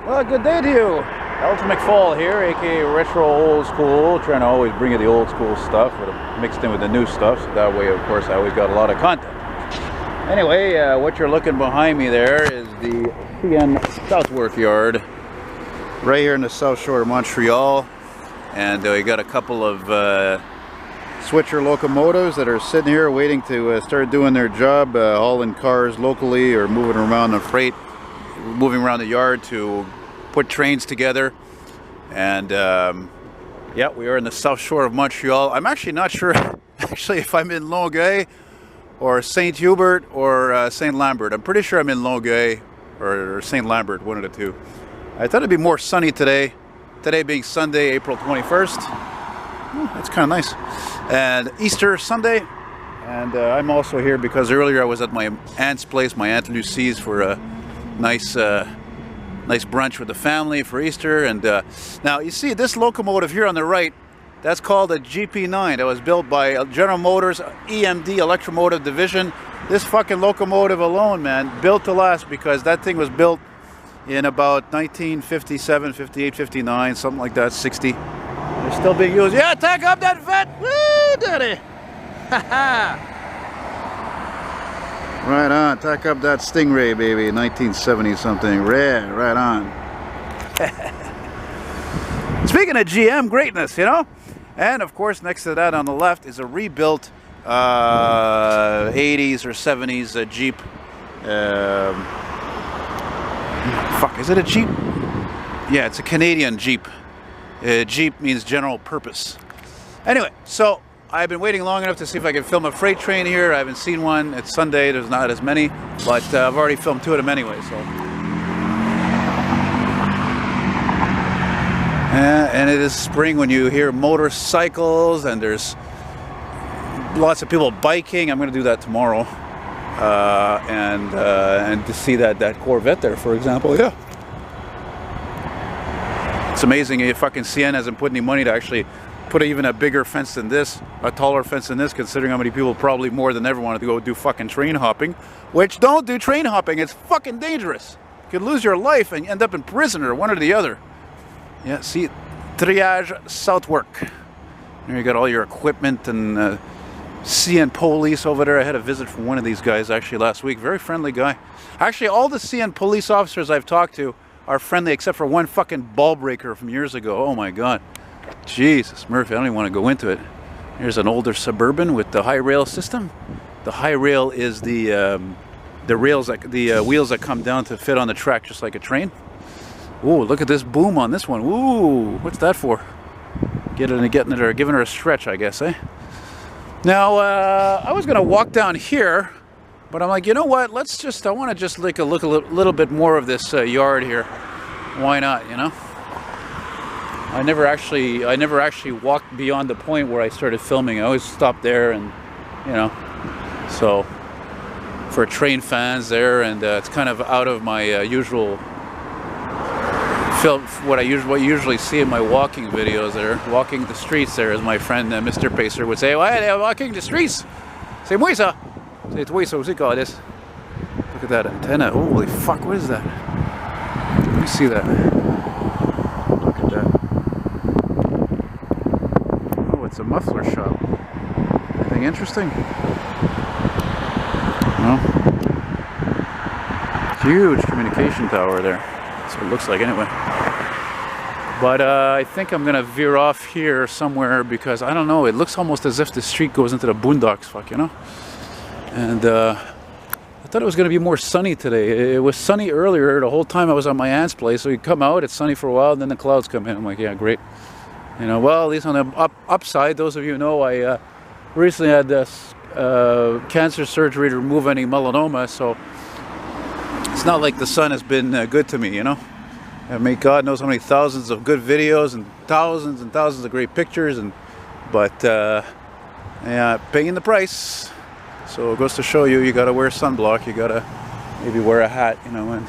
Well, good day to you. Elton McFall here, aka Retro Old School, trying to always bring you the old school stuff mixed in with the new stuff, so that way, of course, I always got a lot of content. Anyway, what you're looking behind me there is the CN Southworth yard, right here in the south shore of Montreal, and we got a couple of switcher locomotives that are sitting here waiting to start doing their job, hauling cars locally or moving around the freight, moving around the yard to put trains together. And yeah, we are in the south shore of Montreal. I'm actually not sure if I'm in Longueuil or St. Hubert or St. Lambert. I'm pretty sure I'm in Longueuil or St. Lambert, one of the two. I thought it'd be more sunny today. Today being Sunday, April 21st. Oh, that's kind of nice. And Easter Sunday. And I'm also here because earlier I was at my aunt's place, my Aunt Lucie's, for a nice brunch with the family for Easter. And now you see this locomotive here on the right, that's called a GP9. That was built by General Motors EMD Electromotive Division. This fucking locomotive alone, man, built to last, because that thing was built in about 1957, 58, 59, something like that, 60. They're still being used. Yeah, tack up that vet! Woo, daddy! Ha-ha! Right on, tack up that Stingray, baby, 1970 something. Yeah, right on. Speaking of GM greatness, you know? And of course, next to that on the left is a rebuilt 80s or 70s Jeep. Fuck, is it a Jeep? Yeah, it's a Canadian Jeep. Jeep means general purpose. Anyway, so I've been waiting long enough to see if I can film a freight train here. I haven't seen one. It's Sunday, there's not as many, but I've already filmed two of them anyway, so. And it is spring when you hear motorcycles and there's lots of people biking. I'm going to do that tomorrow. And to see that Corvette there, for example, yeah. It's amazing, fucking CN hasn't put any money to actually put even a bigger fence than this, a taller fence than this, considering how many people, probably more than ever, wanted to go do fucking train hopping. Which, don't do train hopping, it's fucking dangerous. You could lose your life and end up in prison or one or the other. Yeah, see, Triage Southwork. There you got all your equipment and CN police over there. I had a visit from one of these guys actually last week. Very friendly guy. Actually, all the CN police officers I've talked to are friendly, except for one fucking ball breaker from years ago. Oh my god. Jesus, Murphy, I don't even want to go into it. Here's an older Suburban with the high rail system. The high rail is the rails, like the wheels that come down to fit on the track, just like a train. Ooh, look at this boom on this one. Ooh, what's that for? Getting it or giving her a stretch, I guess, eh? Now, I was gonna walk down here, but I'm like, you know what? I want to just look a little bit more of this yard here. Why not? You know? I never actually walked beyond the point where I started filming. I always stopped there, and you know, so for train fans there, and it's kind of out of my usual film. What you usually see in my walking videos there, walking the streets there, as my friend Mr. Pacer would say. Why they're walking the streets? C'est moi ça. C'est toi ça aussi, call this. Look at that antenna. Holy fuck! What is that? Let me see that. Look at that. Oh, it's a muffler shop. Anything interesting? No. Huge communication tower there. That's what it looks like anyway. But I think I'm gonna veer off here somewhere, because I don't know, it looks almost as if the street goes into the boondocks, fuck, you know? And I thought it was gonna be more sunny today. It was sunny earlier the whole time I was at my aunt's place, so you come out, it's sunny for a while, and then the clouds come in. I'm like, yeah, great. You know, well, at least on the upside, those of you who know, I recently had this cancer surgery to remove any melanoma, so it's not like the sun has been good to me, you know. I mean, God knows how many thousands of good videos and thousands of great pictures, but yeah, paying the price. So it goes to show you, you gotta wear sunblock, you gotta maybe wear a hat, you know, and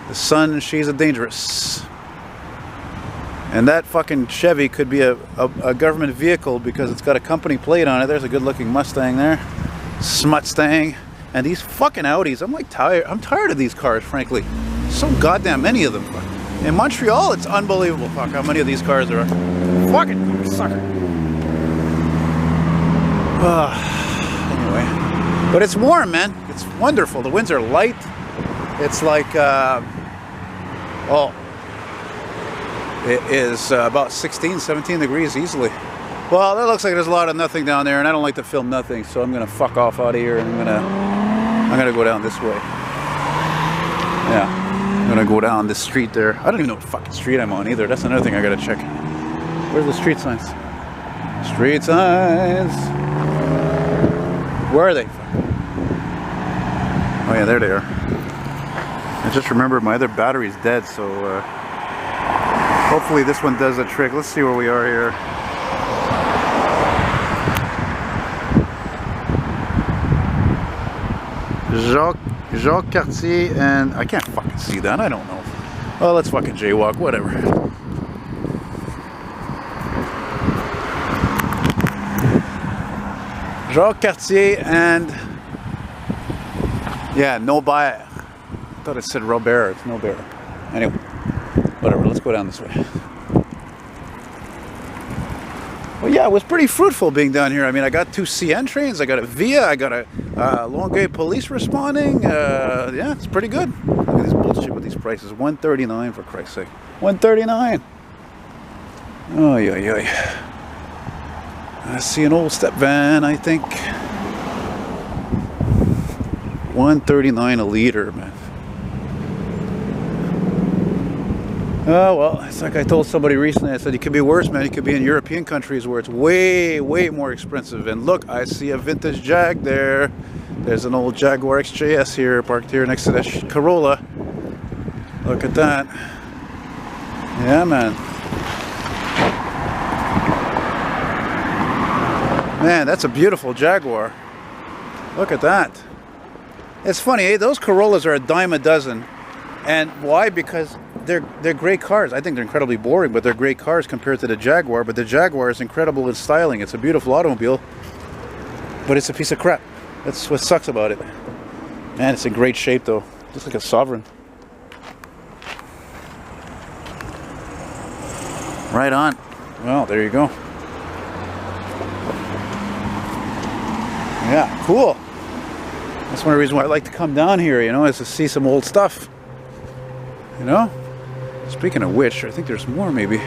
the sun, she's a dangerous. And that fucking Chevy could be a government vehicle, because it's got a company plate on it. There's a good looking Mustang there, Smutstang. And these fucking Audis, I'm tired of these cars, frankly. So goddamn many of them. In Montreal, it's unbelievable. Fuck, how many of these cars there are. Fucking sucker. Anyway. But it's warm, man. It's wonderful. The winds are light. It's like, it is about 16, 17 degrees easily. Well, that looks like there's a lot of nothing down there, and I don't like to film nothing, so I'm gonna fuck off out of here, and I'm gonna go down this way. Yeah, I'm gonna go down this street there. I don't even know what fucking street I'm on either. That's another thing I gotta check. Where's the street signs? Street signs. Where are they? Oh yeah, there they are. I just remembered my other battery's dead, so hopefully this one does the trick. Let's see where we are here. Jacques Cartier, and I can't fucking see that. I don't know. Oh, let's fucking jaywalk, whatever. Jacques Cartier and yeah, Nobert. I thought it said Robert. It's Nobert. Anyway, whatever. Let's go down this way. Well, yeah, it was pretty fruitful being down here. I mean, I got 2 CN trains, I got a VIA, I got a Longueuil police responding. Yeah, it's pretty good. Look at this bullshit with these prices. $139 for Christ's sake. $139. Oh, yeah, yeah. I see an old step van, I think. $139 a liter, man. Oh, well, it's like I told somebody recently, I said, it could be worse, man. It could be in European countries where it's way, way more expensive. And look, I see a vintage Jag there. There's an old Jaguar XJS here, parked here next to that Corolla. Look at that. Yeah, man. Man, that's a beautiful Jaguar. Look at that. It's funny, eh? Those Corollas are a dime a dozen. And why? Because they're great cars. I think they're incredibly boring, but they're great cars compared to the Jaguar. But the Jaguar is incredible in styling. It's a beautiful automobile, but it's a piece of crap. That's what sucks about it. Man, it's in great shape though. Just like a Sovereign. Right on. Well, there you go. Yeah, cool. That's one of the reasons why I like to come down here, you know, is to see some old stuff. You know? Speaking of which, I think there's more maybe.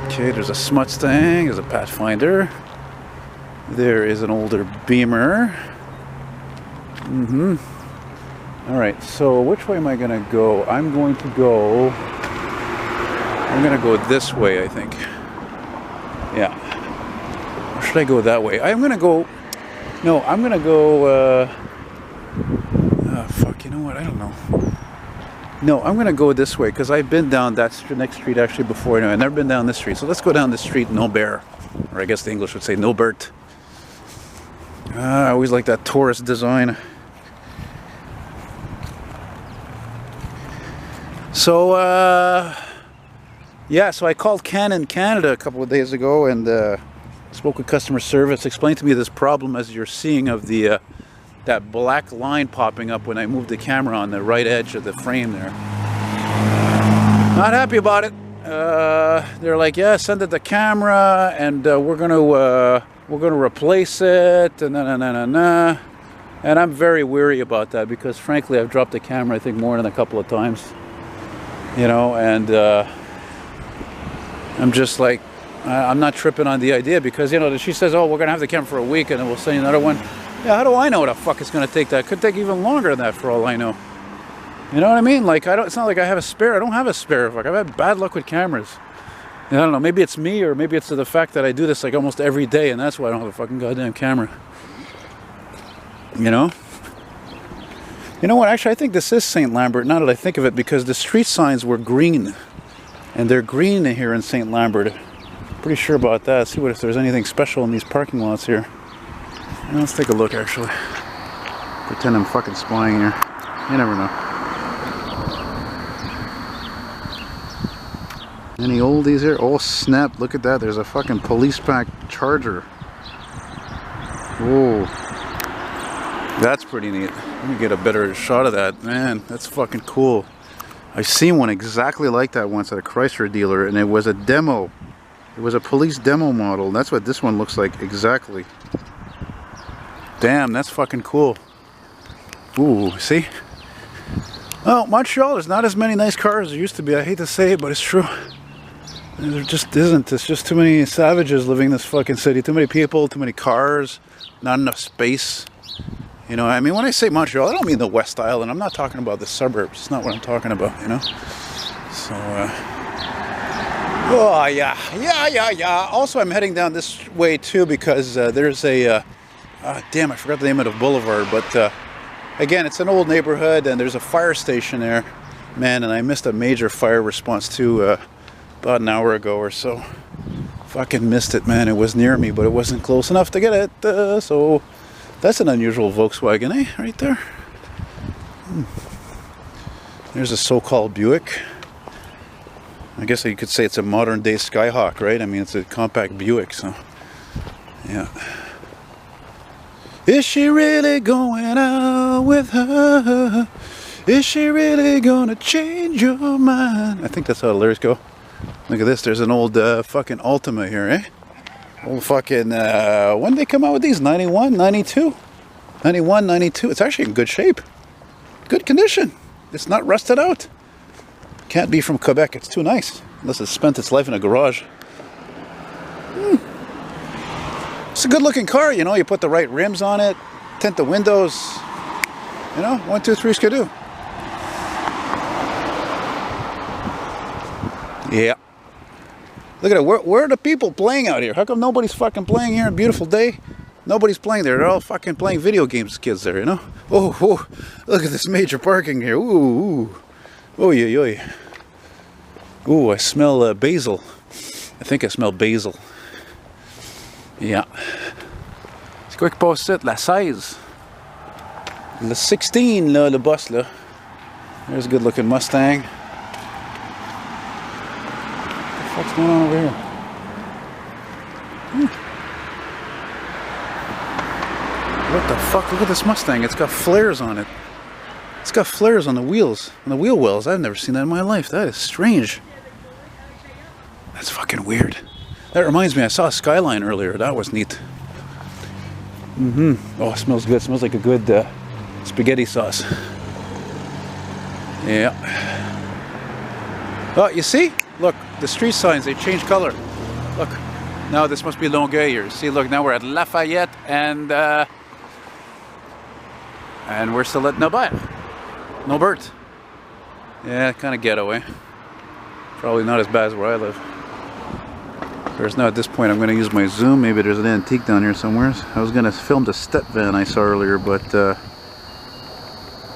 Okay, there's a Mustang, there's a Pathfinder. There is an older Beamer. Alright, so which way am I going to go? I'm going to go this way, I think. Yeah. Or should I go that way? I'm going to go... No, I'm going to go... fuck, you know what? I don't know. No, I'm going to go this way because I've been down that next street actually before. I've never been down this street. So let's go down this street, Nobert. Or I guess the English would say Nobert. I always like that tourist design. So, yeah, so I called Canon Canada a couple of days ago and spoke with customer service. Explained to me this problem as you're seeing of the... that black line popping up when I move the camera on the right edge of the frame there. Not happy about it. They're like, yeah, send it the camera, and we're gonna replace it, and na. And I'm very weary about that because, frankly, I've dropped the camera I think more than a couple of times. You know, and I'm just like, I'm not tripping on the idea because, you know, she says, oh, we're gonna have the camera for a week, and then we'll send you another one. Yeah, how do I know what the fuck it's going to take that? It could take even longer than that for all I know. You know what I mean? Like, it's not like I have a spare. I don't have a spare. Like, I've had bad luck with cameras. And I don't know, maybe it's me or maybe it's the fact that I do this like almost every day and that's why I don't have a fucking goddamn camera. You know? You know what? Actually, I think this is St. Lambert, now that I think of it, because the street signs were green. And they're green here in St. Lambert. Pretty sure about that. Let's see if there's anything special in these parking lots here. Let's take a look, actually. Pretend I'm fucking spying here. You never know. Any oldies here? Oh, snap. Look at that. There's a fucking police pack Charger. Whoa. That's pretty neat. Let me get a better shot of that. Man, that's fucking cool. I've seen one exactly like that once at a Chrysler dealer, and it was a demo. It was a police demo model. That's what this one looks like exactly. Damn, that's fucking cool. Ooh, see? Oh, Montreal, there's not as many nice cars as there used to be. I hate to say it, but it's true. There just isn't. There's just too many savages living in this fucking city. Too many people, too many cars, not enough space. You know, I mean, when I say Montreal, I don't mean the West Island. I'm not talking about the suburbs. It's not what I'm talking about, you know? So, oh, yeah. Also, I'm heading down this way, too, because there's a, damn, I forgot the name of the boulevard, but, again, it's an old neighborhood, and there's a fire station there, man, and I missed a major fire response, too, about an hour ago or so. Fucking missed it, man. It was near me, but it wasn't close enough to get it, so... That's an unusual Volkswagen, eh? Right there. There's a so-called Buick. I guess you could say it's a modern-day Skyhawk, right? I mean, it's a compact Buick, so... Yeah. Is she really going out with her? Is she really gonna change your mind? I think that's how the lyrics go. Look at this. There's an old fucking Altima here, eh? Old fucking, when did they come out with these? 91, 92? 91, 92. It's actually in good shape. Good condition. It's not rusted out. Can't be from Quebec. It's too nice. Unless it's spent its life in a garage. It's a good looking car, you know. You put the right rims on it. Tint the windows. You know, 1, 2, 3 skidoo. Yeah. Look at it. Where are the people playing out here? How come nobody's fucking playing here? A beautiful day. Nobody's playing there. They're all fucking playing video games, kids there, you know? Oh, look at this major parking here. Ooh. Oh, yeah. Ooh, I smell basil. I think I smell basil. Yeah. C'est quoi qui passe ici? La 16. Le 16, là, le boss, là. There's a good looking Mustang. What's going on over here? What the fuck? Look at this Mustang. It's got flares on it. It's got flares on the wheels. On the wheel wells. I've never seen that in my life. That is strange. That's fucking weird. That reminds me, I saw a Skyline earlier. That was neat. Oh, it smells good. It smells like a good spaghetti sauce. Yeah. Oh, you see? Look, the street signs, they change color. Look, now this must be Longueuil here. See, look, now we're at Lafayette and we're still at Nobert. Yeah, kind of ghetto, eh? Probably not as bad as where I live. There's now, at this point, I'm going to use my zoom. Maybe there's an antique down here somewhere. I was going to film the step van I saw earlier, but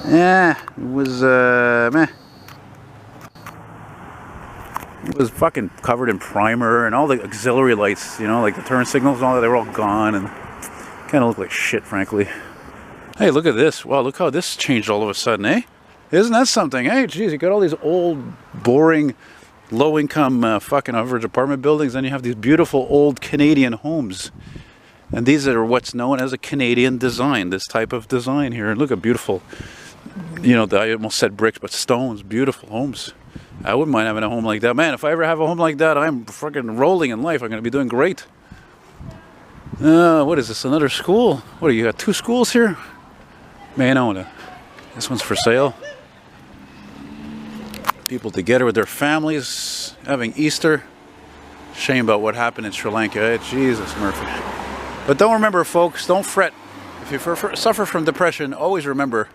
yeah, it was meh. It was fucking covered in primer and all the auxiliary lights, you know, like the turn signals and all that, they were all gone and kind of looked like shit, frankly. Hey, look at this. Wow, look how this changed all of a sudden, eh? Isn't that something? Hey, geez, you got all these old, boring, low-income fucking average apartment buildings, then you have these beautiful old Canadian homes. And these are what's known as a Canadian design, this type of design here. And look at beautiful, you know, I almost said bricks, but stones, beautiful homes. I wouldn't mind having a home like that. Man, if I ever have a home like that, I'm fucking rolling in life. I'm going to be doing great. What is this, another school? What do you got, 2 schools here? Man, I own it. This one's for sale. People together with their families, having Easter. Shame about what happened in Sri Lanka. Eh? Jesus, Murphy. But don't remember, folks, don't fret. If you suffer from depression, always remember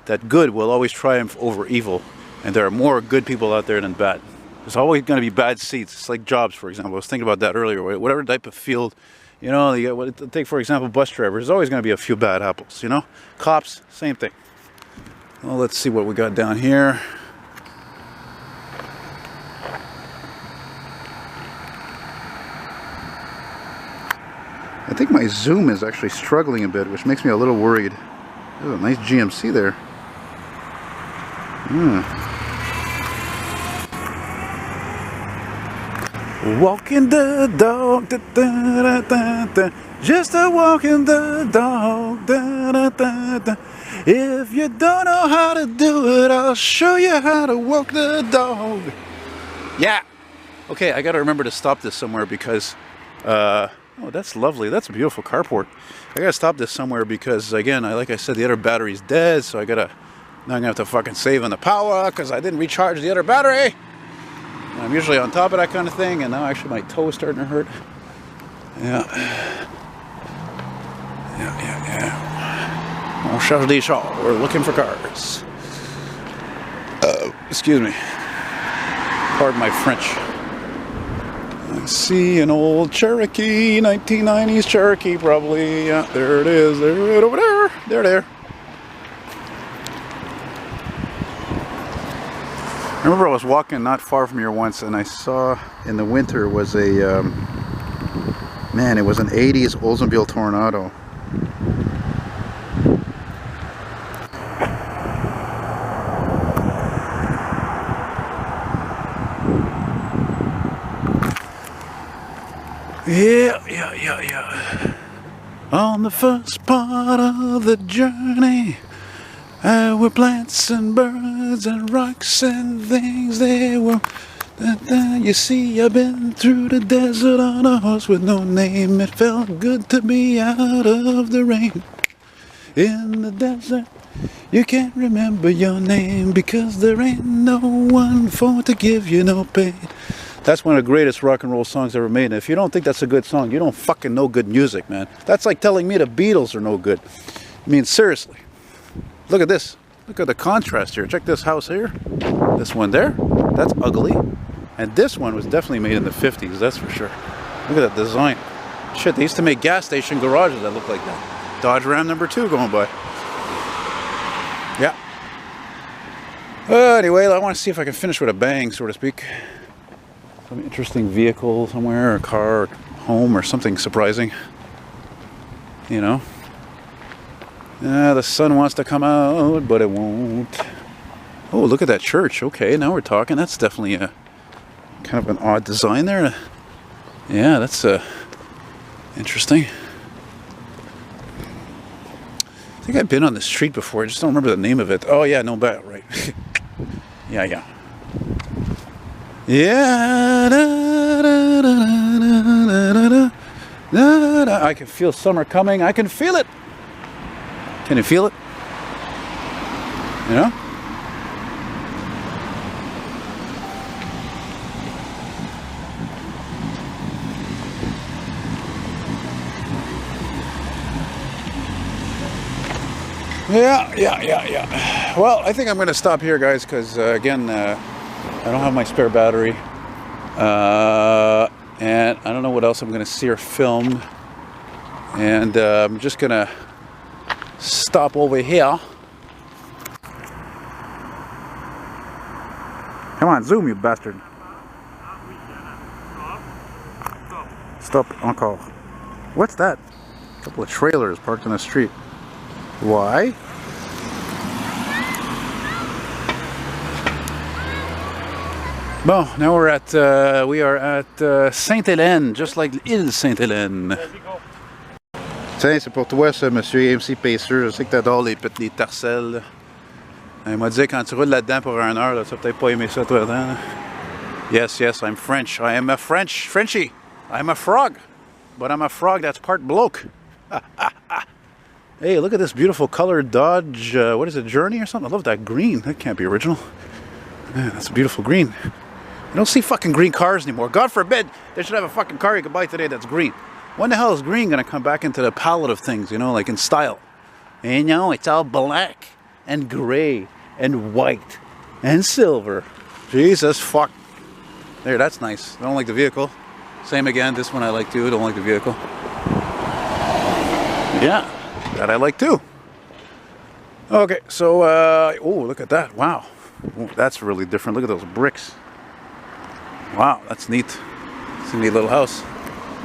that good will always triumph over evil. And there are more good people out there than bad. There's always going to be bad seeds. It's like jobs, for example. I was thinking about that earlier. Whatever type of field, you know, take, for example, bus drivers. There's always going to be a few bad apples, you know? Cops, same thing. Well, let's see what we got down here. I think my zoom is actually struggling a bit, which makes me a little worried. There's a nice GMC there. Walking the dog, da, da, da, da, just a walking the dog. Da, da, da, da. If you don't know how to do it, I'll show you how to walk the dog. Yeah. Okay, I gotta remember to stop this somewhere because, oh, that's lovely. That's a beautiful carport. I gotta stop this somewhere because, again, like I said, the other battery's dead, so now I'm gonna have to fucking save on the power because I didn't recharge the other battery. And I'm usually on top of that kind of thing, and now actually my toe is starting to hurt. Yeah. On cherche des chars. We're looking for cars. Excuse me. Pardon my French. I see an old Cherokee, 1990s Cherokee probably. Yeah, there it is. There, right over there. There. I remember I was walking not far from here once, and I saw in the winter was a man. It was an '80s Oldsmobile Tornado. Yeah. On the first part of the journey, there were plants and birds and rocks and things. They were, you see, I've been through the desert on a horse with no name. It felt good to be out of the rain. In the desert, you can't remember your name because there ain't no one for to give you no pain. That's one of the greatest rock and roll songs ever made. And if you don't think that's a good song, you don't fucking know good music, man. That's like telling me the Beatles are no good. I mean, seriously. Look at this. Look at the contrast here. Check this house here. This one there. That's ugly. And this one was definitely made in the 50s, that's for sure. Look at that design. Shit, they used to make gas station garages that look like that. Dodge Ram number 2 going by. Yeah. Anyway, I want to see if I can finish with a bang, so to speak. Some interesting vehicle somewhere, a car, or home, or something surprising. You know? The sun wants to come out, but it won't. Oh, look at that church. Okay, now we're talking. That's definitely a kind of an odd design there. Yeah, that's interesting. I think I've been on the street before. I just don't remember the name of it. Oh, yeah, Nobert, right. Yeah. Yeah, I can feel summer coming. I can feel it. Can you feel it? You know? Yeah. Well, I think I'm going to stop here, guys, because, again, I don't have my spare battery, and I don't know what else I'm going to see or film, and I'm just going to stop over here. Come on, zoom, you bastard. Stop encore. What's that? A couple of trailers parked on the street. Why? Bon, now we are at Sainte-Hélène, just like l'île Sainte-Hélène. Tiens, c'est pour toi ça, monsieur MC Pacer. Je sais que t'adores les petites tarcelles. Il m'a dit quand tu roules là-dedans pour 1 heure, là, tu vas peut-être pas aimer ça toi dedans. Yes, I'm French. I am a Frenchie. I'm a frog. But I'm a frog that's part bloke. Hey, look at this beautiful colored Dodge, what is it, Journey or something? I love that green. That can't be original. Man, that's a beautiful green. You don't see fucking green cars anymore. God forbid they should have a fucking car you could buy today that's green. When the hell is green going to come back into the palette of things, you know, like in style? And you know, it's all black and gray and white and silver. Jesus fuck. There, that's nice. I don't like the vehicle. Same again, this one I like too. I don't like the vehicle. Yeah, that I like too. Okay, so, oh, look at that. Wow. Ooh, that's really different. Look at those bricks. Wow, that's neat. It's a neat little house.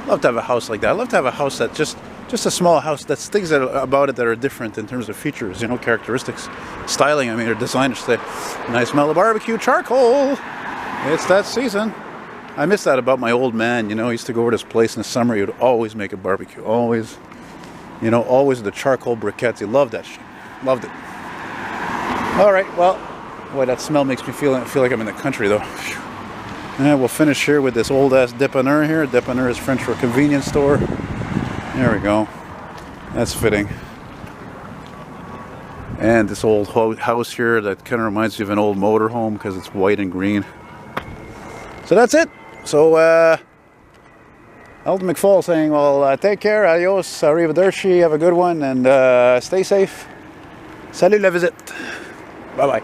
Love to have a house like that. I love to have a house that just a small house that's things that about it that are different in terms of features, you know, characteristics, styling. I mean, or designers say, nice smell of barbecue charcoal. It's that season. I miss that about my old man. You know, he used to go over to this place in the summer. He would always make a barbecue. Always, you know, always the charcoal briquettes. He loved that shit. Loved it. All right, well. Boy, that smell makes me feel like I'm in the country, though. And we'll finish here with this old-ass dépanneur here. Dépanneur is French for convenience store. There we go. That's fitting. And this old house here that kind of reminds me of an old motorhome because it's white and green. So that's it. So, Elton McFall saying, well, take care, adios, arrivederci, have a good one, and stay safe. Salut la visite. Bye-bye.